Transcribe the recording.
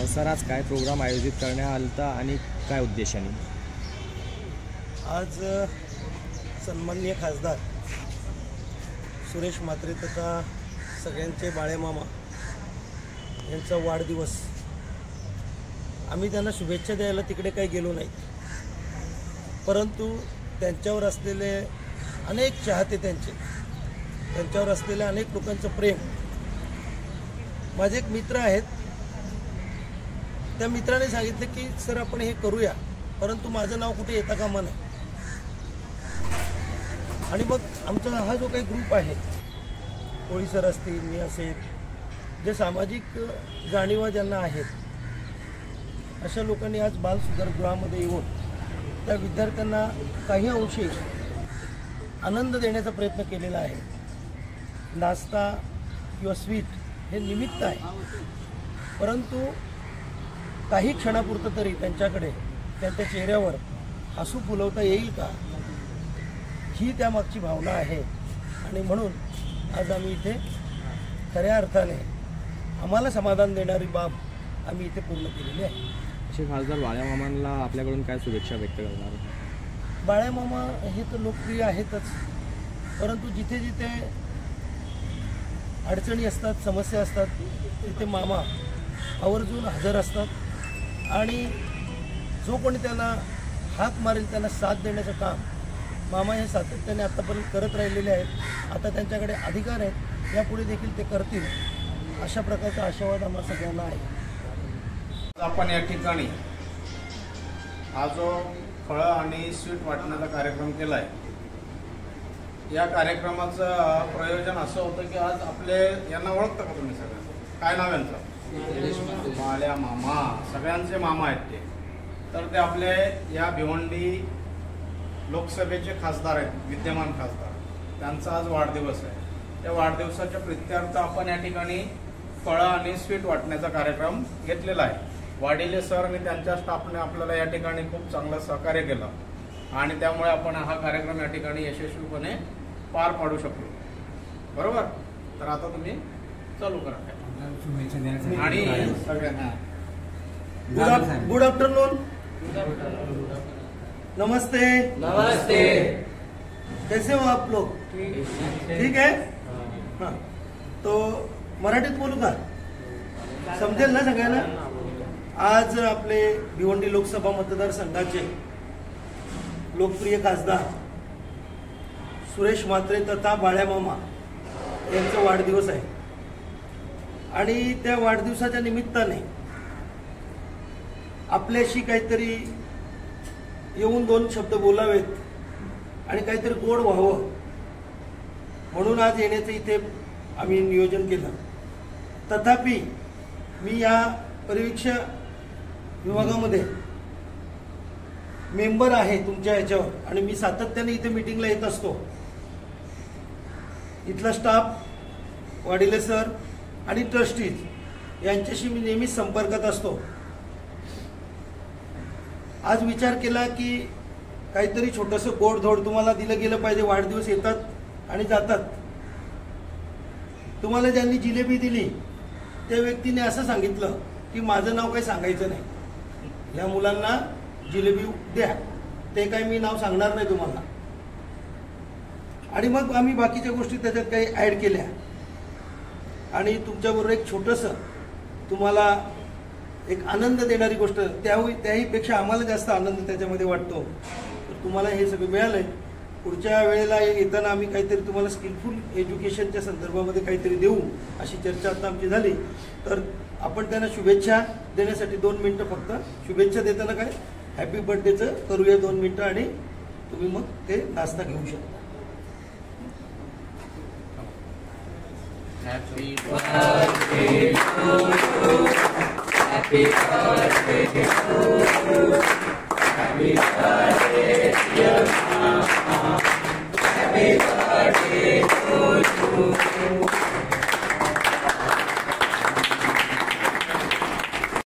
Sir आज काय programme आयोजित करण्यात आलता आणि काय उद्देशाने? आज सन्माननीय खासदार सुरेश म्हात्रे तथा सगळ्यांचे बाळेमामा यांचा वाढदिवस, आम्ही त्यांना शुभेच्छा द्यायला तिकडे काही गेलो नाही, परंतु त्यांच्यावर असलेले अनेक चाहते, त्यांच्यावर असलेले अनेक लोकांचं प्रेम, माझे एक मित्र आहेत, त्या मित्राने सांगितलं की सर आपण हे करूया, परंतु माझं नाव कुठे येता कामा नये. आणि मग आमचा हा जो काही ग्रुप आहे, कोळी सर असतील, मी असेल, जे सामाजिक जाणीवा ज्यांना आहेत, अशा लोकांनी आज बाल सुधारगृहामध्ये येऊन त्या विद्यार्थ्यांना काही अंशी आनंद देण्याचा प्रयत्न केलेला आहे. नाश्ता किंवा स्वीट हे निमित्त आहे, परंतु काही क्षणापुरतं तरी त्यांच्याकडे त्यांच्या चेहऱ्यावर हसू फुलवता येईल का, ही त्यामागची भावना आहे. आणि म्हणून आज आम्ही इथे खऱ्या अर्थाने आम्हाला समाधान देणारी बाब आम्ही इथे पूर्ण केलेली आहे. असे खासदार बाळ्यामामांना आपल्याकडून काय शुभेच्छा व्यक्त करणार? बाळ्यामामा हे तर लोकप्रिय आहेतच, परंतु जिथे जिथे अडचणी असतात, समस्या असतात, तिथे मामा आवर्जून हजर असतात आणि जो कोणी त्यांना हाक मारेल त्यांना साथ देण्याचं काम मामा हे सातत्याने आत्तापर्यंत करत राहिलेले आहेत. आता त्यांच्याकडे अधिकार आहेत, यापुढे देखील ते करतील, अशा प्रकारचा आशावाद आम्हाला सगळ्यांना आहे. आपण या ठिकाणी हा जो फळं आणि स्वीट वाटण्याचा कार्यक्रम केला आहे, या कार्यक्रमाचं प्रयोजन असं होतं की आज आपले यांना ओळखता का तुम्ही सगळं? काय नाव यांचं? बाळ्या मामा, सगळ्यांचे मामा आहेत ते. तर ते आपले या भिवंडी लोकसभेचे खासदार आहेत, विद्यमान खासदार, त्यांचा आज वाढदिवस आहे. त्या वाढदिवसाच्या प्रित्यर्थ आपण या ठिकाणी फळं आणि स्वीट वाटण्याचा कार्यक्रम घेतलेला आहे. वाडिले सर आणि त्यांच्या स्टाफने आपल्याला या ठिकाणी खूप चांगलं सहकार्य केलं आणि त्यामुळे आपण हा कार्यक्रम या ठिकाणी यशस्वीपणे पार पाडू शकलो. बरोबर? तर आता तुम्ही चालू करा. आणि सगळ्यांना गुड आफ्टरनून, नमस्ते. नमस्ते. कैसे हो आप लोग? ठीक है. हाँ, तो मराठीत बोलू का? समजेल ना सगळ्यांना? आज आपले भिवंडी लोकसभा मतदारसंघाचे लोकप्रिय खासदार सुरेश म्हात्रे तथा बाळ्यामामा यांचा वाढदिवस आहे आणि त्या वाढदिवसाच्या निमित्ताने आपल्याशी काहीतरी येऊन दोन शब्द बोलावेत आणि काहीतरी गोड व्हावं म्हणून आज येण्याचं इथे आम्ही नियोजन केलं. तथापि मी या परिवीक्षण विभागामध्ये मेंबर आहे तुमच्या ह्याच्यावर आणि मी सातत्याने इथे मीटिंगला येत असतो. इथला स्टाफ, वाडिले सर आणि ट्रस्टीज यांच्याशी मी नेहमीच संपर्कात असतो. आज विचार केला की काहीतरी छोटंसं गोडधोड तुम्हाला दिलं गेलं पाहिजे. वाढदिवस येतात आणि जातात. तुम्हाला ज्यांनी जिलेबी दिली त्या व्यक्तीने असं सांगितलं की माझं नाव काही सांगायचं नाही, या मुलांना जिलेबी द्या, ते काही मी नाव सांगणार नाही तुम्हाला. आणि मग आम्ही बाकीच्या गोष्टी त्याच्यात काही ॲड केल्या आणि तुमच्याबरोबर एक छोटंसं तुम्हाला एक आनंद देणारी गोष्ट, त्याहीपेक्षा आम्हाला जास्त आनंद त्याच्यामध्ये वाटतो. तर तुम्हाला हे सगळं मिळालंय. पुढच्या वेळेला येताना आम्ही काहीतरी तुम्हाला स्किलफुल एज्युकेशनच्या संदर्भामध्ये काहीतरी देऊ अशी चर्चा आता आमची झाली. तर आपण त्यांना शुभेच्छा देण्यासाठी 2 मिनिटं फक्त, शुभेच्छा देताना काय हॅपी बर्थडेचं करूया 2 मिनिटं आणि तुम्ही मग ते नाश्ता घेऊ शकता. Happy birthday to you. Happy birthday to you.